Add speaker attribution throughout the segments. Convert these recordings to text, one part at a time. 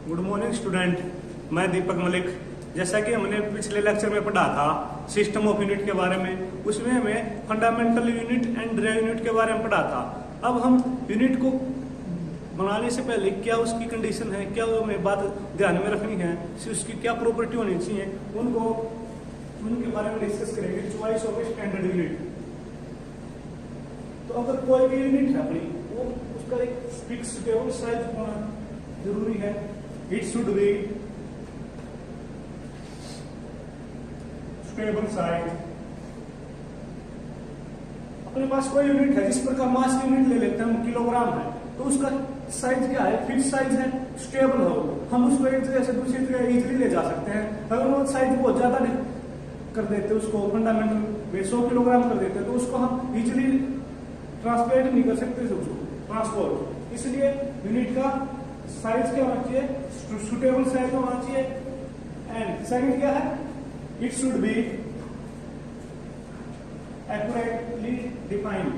Speaker 1: Good morning student, मैं दीपक मलिक। जैसा कि हमने पिछले लेक्चर में पढ़ा था सिस्टम ऑफ यूनिट के बारे में, उसमें हमें fundamental unit and derive unit के बारे में पढ़ा था। अब हम यूनिट को बनाने से पहले क्या उसकी कंडीशन है, क्या हमें बात ध्यान में रखनी है, उसकी क्या प्रॉपर्टी होनी चाहिए, उनके बारे में डिस्कस करेंगे। Choice of standard unit. तो अगर कोई भी यूनिट है अपनी, वो उसका एक फिक्स टेबल साइज होना जरूरी है। It should be stable size. अपने पास कोई यूनिट है, जिस प्रकार मास की यूनिट ले लेते हैं हम, किलोग्राम है, तो उसका साइज क्या है? फिक्स साइज है, स्टेबल हो। हम उसको एक जगह से दूसरी जगह इजीली ले जा सकते हैं। अगर वो साइज बहुत ज्यादा कर देते, उसको फंडामेंटल 100 किलोग्राम कर देते, तो उसको हम इजीली ट्रांसलेट नहीं कर सकते उसको ट्रांसपोर्ट। इसलिए यूनिट का साइज क्या होना चाहिए? सुटेबल साइज होना चाहिए। एंड सेकंड क्या है? It should be accurately defined.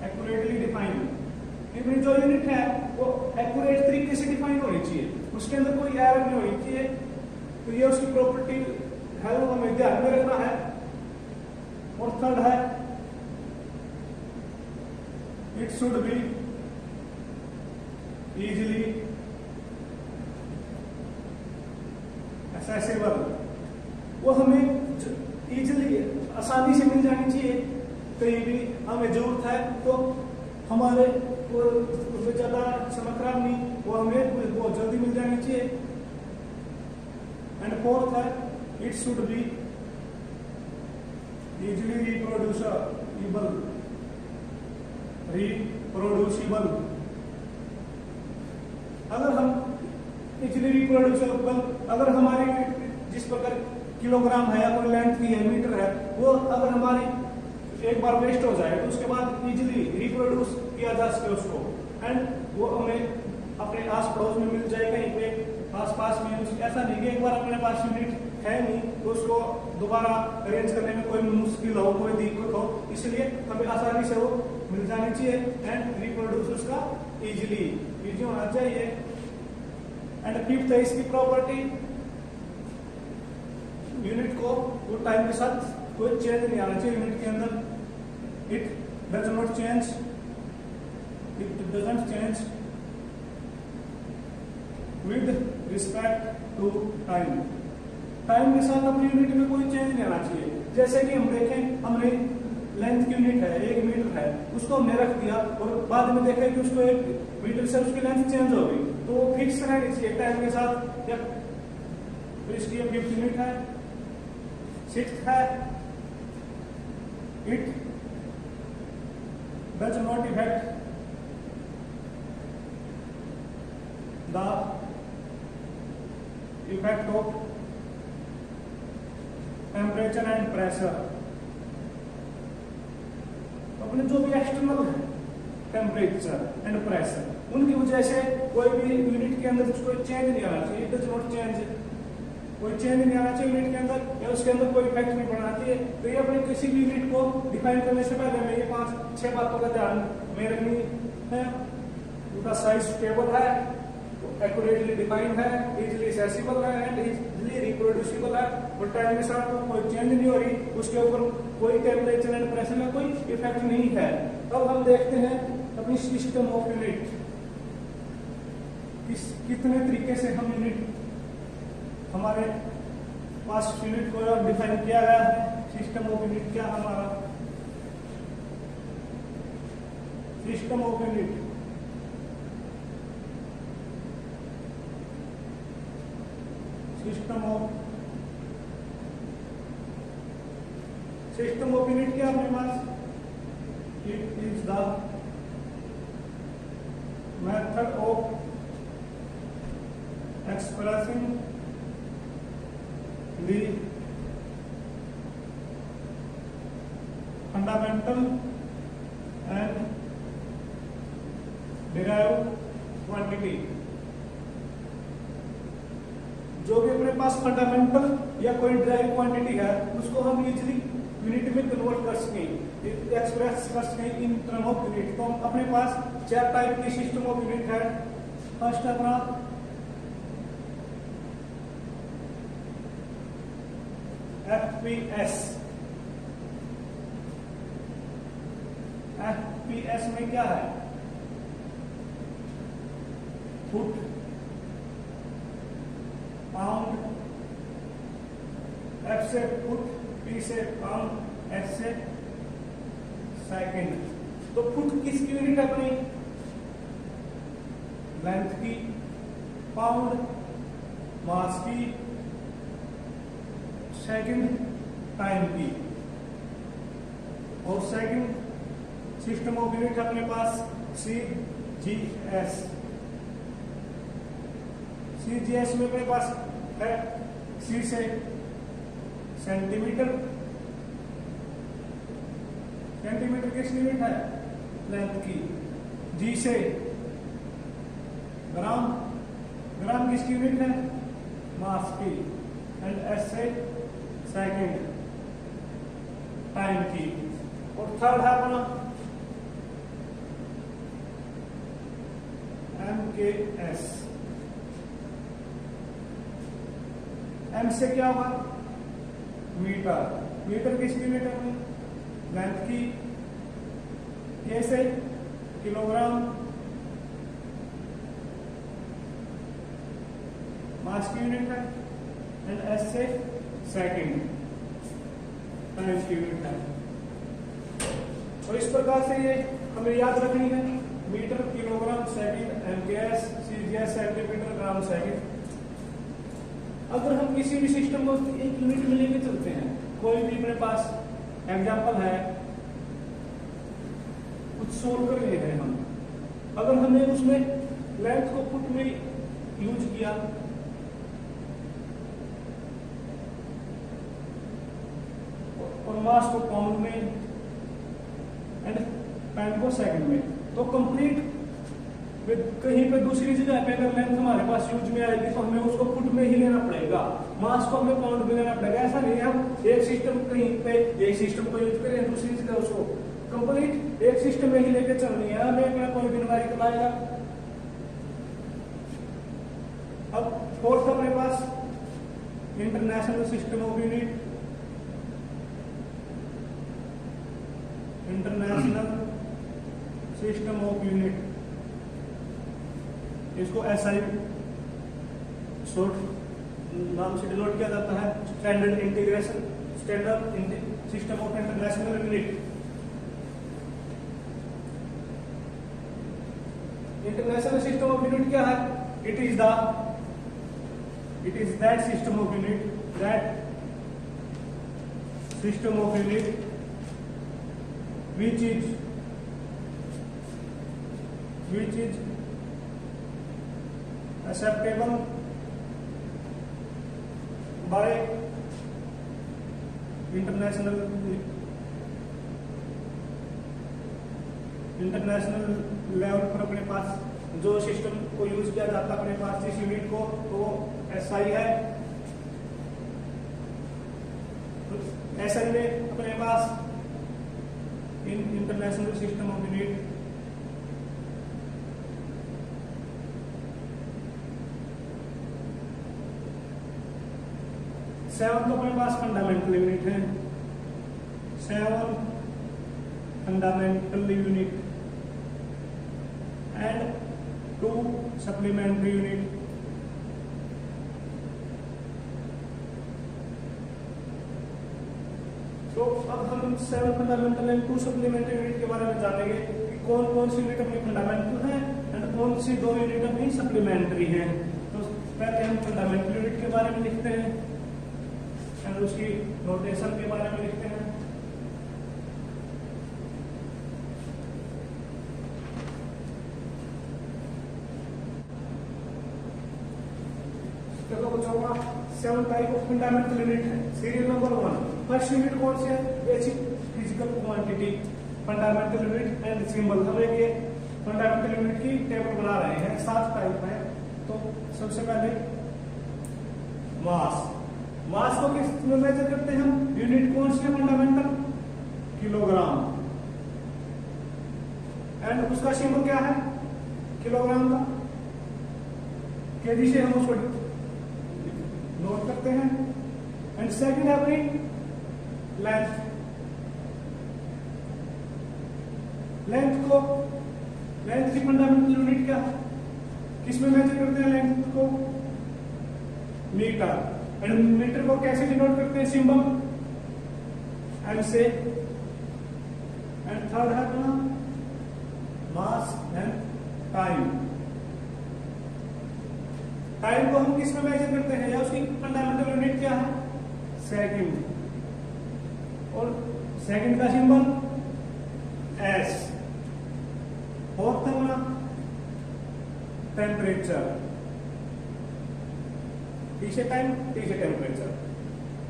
Speaker 1: Accurately defined लेकिन जो यूनिट है वो एक्यूरेट तरीके से डिफाइन होनी चाहिए, उसके अंदर कोई एरर नहीं होनी चाहिए। तो ये उसकी प्रॉपर्टी है, वो हमें ध्यान में रखना है। और थर्ड है it should be easily accessible. वो हमें इजीली आसानी से मिल जानी चाहिए। कहीं भी हमें जरूरत है तो हमारे उसमें ज्यादा समय खराब नहीं, वो हमें बहुत जल्दी मिल जानी चाहिए। एंड फोर्थ है it should be easily reproducible. अगर हम इजीली रिप्रोड्यूसिबल, अगर हमारी जिस प्रकार किलोग्राम है या कोई लेंथ की है, मीटर है, वो अगर हमारी एक बार वेस्ट हो जाए तो उसके बाद इजीली रिप्रोड्यूस किया जा सके उसको, एंड वो हमें अपने आस पड़ोस में मिल जाए, कहीं पे आस पास में। ऐसा नहीं कि एक बार अपने पास यूनिट है नहीं तो उसको दोबारा अरेंज करने में कोई मुश्किल हो, कोई दिक्कत हो, इसलिए हमें आसानी से वो मिल जानी चाहिए। एंड रिप्रोड्यूस उसका इजी होना चाहिए। एंड फिफ्थ है इसकी प्रॉपर्टी, यूनिट को वो टाइम के साथ कोई चेंज नहीं आना चाहिए यूनिट के अंदर। It does not change, it doesn't change with respect to time. Time के साथ अपनी यूनिट में कोई चेंज नहीं आना चाहिए। जैसे कि हम देखें, हमने लेंथ की यूनिट है 1 मीटर है, उसको हमने रख दिया और बाद में देखा कि उसको 1 मीटर से उसकी लेंथ चेंज हो गई, तो वो फिक्स रहनी चाहिए टाइम के साथ। या तो इसकी 5th यूनिट है। 6th है it does not effect the effect of temperature and pressure. अपने जो भी एक्सटर्नल है टेम्परेचर एंड प्रेशर, उनकी वजह से कोई भी यूनिट के अंदर कोई चेंज नहीं आना चाहिए। इट डज नॉट चेंज, कोई चेंज नहीं आना चाहिए यूनिट के अंदर, या उसके अंदर कोई इफेक्ट नहीं पड़ना चाहिए। तो ये अपने किसी भी यूनिट को डिफाइन करने से पहले हमें ये 5-6 बातों का ध्यान में रखनी है। उनका साइज स्टेबल है, एक्यूरेटली डिफाइंड है, इजीली एक्सेसिबल है एंड इजीली रिप्रोड्यूसिबल है, और टाइम के साथ कोई चेंज नहीं हो रही, उसके ऊपर कोई टेम्परेचर एंड प्रेशर में कोई इफेक्ट नहीं है। अब हम देखते हैं अपनी सिस्टम ऑफ यूनिट, कितने तरीके से हम यूनिट, हमारे पास यूनिट को डिफाइन किया गया है। सिस्टम ऑफ यूनिट क्या हमारा system of unit, system of unit क्या अपने पास? It is the method of expressing the fundamental and derive quantity. जो भी अपने पास फंडामेंटल या कोई डिराइव क्वांटिटी है, उसको हम इजीली यूनिट में कन्वर्ट कर सकें, एक्सप्रेस कर सकें इन टर्म ऑफ यूनिट। तो अपने पास 4 टाइप की सिस्टम ऑफ यूनिट है। फर्स्ट अपना FPS। FPS में क्या है? फुट, पाउंड, F से फुट, P से पाउंड, S से सेकंड। तो फुट किसकी यूनिट अपनी? लेंथ की, पाउंड मास की, सेकंड टाइम की। और सेकंड सिस्टम ऑफ यूनिट अपने पास CGS। CGS में अपने पास है C से सेंटीमीटर, सेंटीमीटर किस यूनिट है? लेंथ की। G से ग्राम, ग्राम किसकी यूनिट है? मास की। एंड S से सेकंड टाइम की। और थर्ड है अपना MKS। M से क्या होगा? मीटर, मीटर किसकी यूनिट है? लेंथ की। K से किलोग्राम, मास की यूनिट है। एंड S से सेकंड टाइम की यूनिट है। और इस प्रकार से ये हमें याद रखनी है, metre, kilogram, second, MKS, CGS, centimetre, gram, second. अगर हम किसी भी सिस्टम को एक यूनिट में लेके चलते हैं, कोई भी अपने पास एग्जांपल है, कुछ सोल्व कर रहे हैं हम, अगर हमने उसमें लेंथ को फुट में यूज किया और मास को पाउंड में एंड टाइम को सेकंड में, तो कंप्लीट कहीं पे दूसरी जगह पे अगर लेंथ हमारे पास यूज में आएगी तो हमें उसको फुट में ही लेना पड़ेगा, मास को हमें पाउंड में लेना पड़ेगा। ऐसा नहीं है हम एक सिस्टम कहीं पे एक सिस्टम को यूज करें, दूसरी जगह उसको कंप्लीट एक सिस्टम में ही लेके चलनी है, हमें अपना कोई भी न्यूमेरिकल आएगा। अब फोर्थ अपने पास international system of unit, international system of unit, इसको SI शॉर्ट नाम से डिनोट किया जाता है, standard integration, standard system of international unit. International system of unit क्या है? It is that system of unit, that system of unit which is acceptable by international level पर अपने पास जो सिस्टम को यूज किया जाता है अपने पास जिस यूनिट को, तो SI है। SI में अपने पास international system of unit seven, तो अपने पास फंडामेंटल यूनिट है, 7 fundamental unit and 2 supplementary unit. तो अब हम 7 फंडामेंटल एंड 2 सप्लीमेंट्री यूनिट के बारे में जानेंगे कि कौन कौन सी यूनिट अपनी फंडामेंटल है एंड कौन सी 2 यूनिट अपनी सप्लीमेंट्री है। तो पहले हम फंडामेंटल यूनिट के बारे में लिखते हैं एंड उसकी नोटेशन के बारे में लिखते हैं। देखो बच्चों का 7 टाइप ऑफ फंडामेंटल यूनिट है। सीरियल नंबर 1, फर्स्ट यूनिट कौन सी है? Basic physical quantity, fundamental unit and symbol. हम एक फंडामेंटल यूनिट की टेबल बना रहे हैं, 7 टाइप है। तो सबसे पहले मास, मास को किस में मेजर करते हैं हम? यूनिट कौन सी है फंडामेंटल? किलोग्राम। एंड उसका सिंबल क्या है? किलोग्राम का। केजी से हम उसको नोट करते हैं। एंड सेकंड है अपनी लेंथ। लेंथ की फंडामेंटल यूनिट क्या है, किसमें मेजर करते हैं लेंथ को, मीटर। एंड मीटर को कैसे डिनोट करते हैं, सिंबल एम से। एंड थर्ड है अपना मास एंड टाइम। टाइम को हम किसमें मेजर करते हैं, या उसकी फंडामेंटल यूनिट क्या है, सेकंड। और सेकंड का सिंबल एस। फोर्थ है अपना टेम्परेचर, टी से टाइम, टी से टेम्परेचर।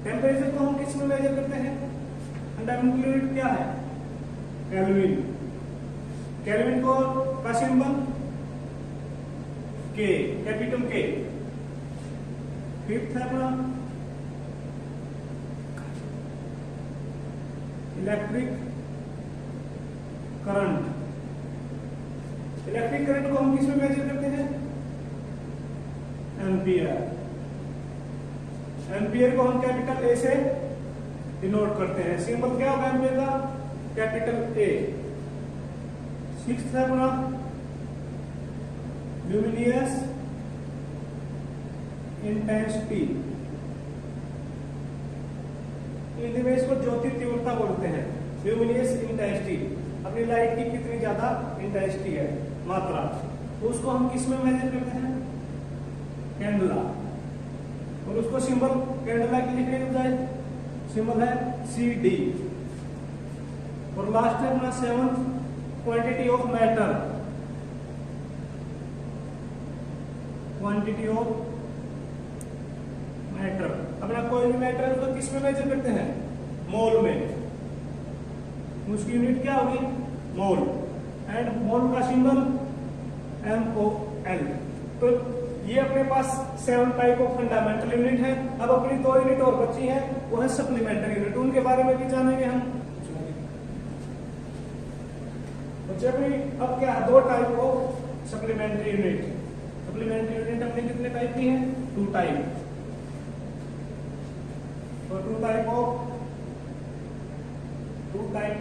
Speaker 1: टेम्परेचर को हम किस में मेजर करते हैं, फंडामेंटल यूनिट क्या है, केल्विन। केल्विन को का सिंबल के, कैपिटल के। फिफ्थ है अपना इलेक्ट्रिक करंट। इलेक्ट्रिक करंट को हम किस में मेजर करते हैं, एम्पियर। एम्पियर को हम कैपिटल ए से डिनोट करते हैं, सिंबल क्या होगा एम्पियर का, कैपिटल ए। सिक्स्थ है अपना ल्यूमिनियस इंटेंसिटी। हिंदी में इसको ज्योति तीव्रता बोलते हैं, ल्यूमिनियस इंटेंसिटी। अपनी लाइट की कितनी ज्यादा इंटेंसिटी है, मात्रा, तो उसको हम किस में मेजर करते हैं, कैंडला। और उसको सिंबल कैंडला के लिखने को जाए, सिंबल है CD। और लास्ट है अपना seventh, quantity of matter. Quantity of matter, अपना कोई भी मैटर है उसको किस में मेजर करते हैं, मोल में। उसकी यूनिट क्या होगी, मोल। एंड मोल का सिंबल MOL। तो ये अपने पास 7 टाइप ऑफ फंडामेंटल यूनिट है। अब अपनी 2 यूनिट और बची है, वो है सप्लीमेंट्री यूनिट, उनके बारे में भी जानेंगे हम। बच्चे अपनी अब क्या है, 2 type of supplementary unit. Supplementary unit अपने कितने टाइप की है, 2 टाइप। तो 2 टाइप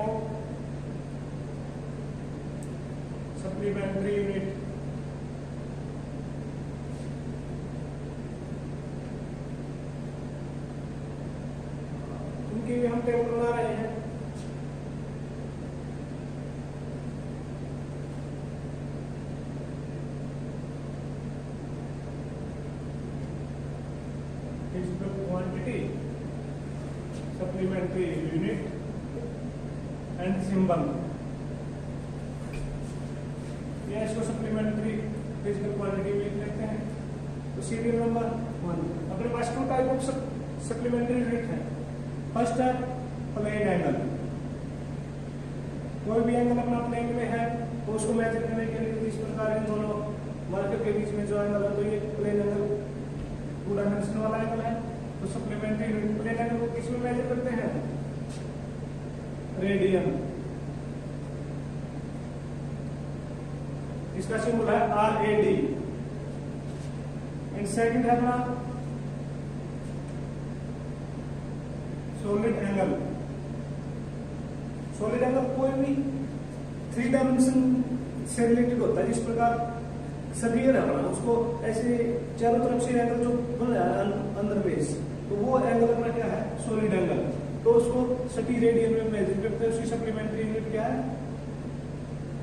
Speaker 1: ऑफ सप्लीमेंट्री यूनिट। उनकी भी हम टेबल बना रहे हैं। Quantity, supplementary unit and symbol. या इसको सप्लीमेंट्री फिजिकल क्वांटिटी में लिख लेते हैं। तो सीरियल नंबर 1 अपने पास 2 टाइप ऑफ सप्लीमेंट्री यूनिट है। फर्स्ट है प्लेन एंगल। कोई भी एंगल अपना प्लेन में है तो उसको मेजर करने के लिए इस प्रकार इन दोनों मार्कर के बीच में जो एंगल है, तो ये प्लेन एंगल 2 डायमेंशन वाला एंगल है। तो सप्लीमेंट्री यूनिट प्लेन एंगल को किस में मेजर करते हैं, रेडियन। इसका सिंबल है RAD। एंड सेकंड है अपना सॉलिड एंगल। सॉलिड एंगल कोई भी 3 डायमेंशन से रिलेटेड होता है, जिस प्रकार सर्वियर है अपना, उसको ऐसे चारों तरफ से एंगल जो बन रहा है अंदर बेस, तो वो एंगल अपना क्या है, सॉलिड एंगल। तो उसको 30 रेडियन में मेजर करते हैं। उसकी सप्लीमेंट्री यूनिट क्या है,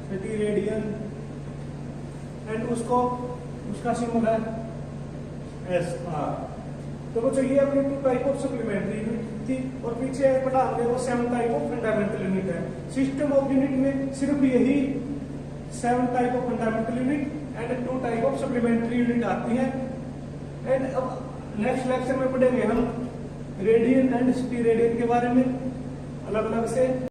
Speaker 1: 30 रेडियन। एंड उसको उसका सिंबल है SR। तो बच्चों ये अपनी 2 टाइप ऑफ सप्लीमेंट्री यूनिट थी, और पीछे पढ़ा हमने वो 7 टाइप ऑफ फंडामेंटल यूनिट है। सिस्टम ऑफ यूनिट में सिर्फ यही 7 type of fundamental unit and 2 type of supplementary unit आती है। एंड अब नेक्स्ट लेक्चर में पढ़ेंगे हम रेडियन एंड स्टीरेडियन के बारे में अलग अलग से।